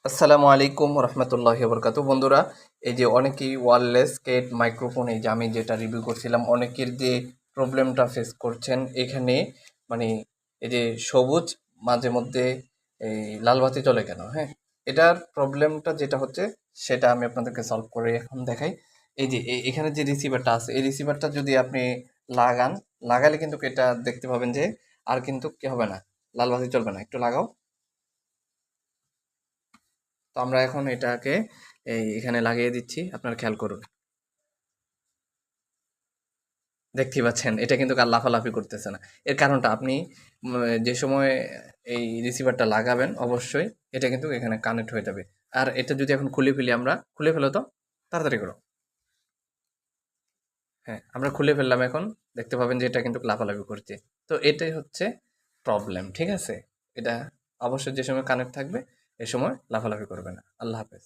আসসালামু আলাইকুম রহমতুল্লাহি বরকাতু। বন্ধুরা, এই যে অনেকেই ওয়্যারলেস কেট মাইক্রোফোন, এই যে আমি যেটা রিভিউ করছিলাম, অনেকের যে প্রবলেমটা ফেস করছেন এখানে, মানে এই যে সবুজ মাঝে মধ্যে এই লাল বাতি চলে কেন? হ্যাঁ, এটার প্রবলেমটা যেটা হচ্ছে সেটা আমি আপনাদেরকে সলভ করে এখন দেখাই। এই যে এখানে যে রিসিভারটা আছে, এই রিসিভারটা যদি আপনি লাগালে কিন্তু এটা দেখতে পাবেন যে আর কিন্তু কি হবে না, লাল বাতি চলবে না। একটু লাগাও। তো আমরা এখন এটাকে এখানে লাগিয়ে দিচ্ছি, আপনারা খেয়াল করুন। দেখতেই পাচ্ছেন এটা কিন্তু আর লাফালাফি করতেছে না। এর কারণটা আপনি যে সময় এই রিসিভারটা লাগাবেন অবশ্যই এটা কিন্তু এখানে কানেক্ট হয়ে যাবে। আর এটা যদি এখন খুলে ফেলি, আমরা খুলে ফেলো তো, তাড়াতাড়ি করো। হ্যাঁ, আমরা খুলে ফেললাম এখন। দেখতে পাবেন যে এটা কিন্তু লাফালাফি করছে। তো এটাই হচ্ছে প্রবলেম, ঠিক আছে? এটা অবশ্যই যে সময় কানেক্ট থাকবে এ সময় লাফালাফি করবে না। আল্লাহ হাফেজ।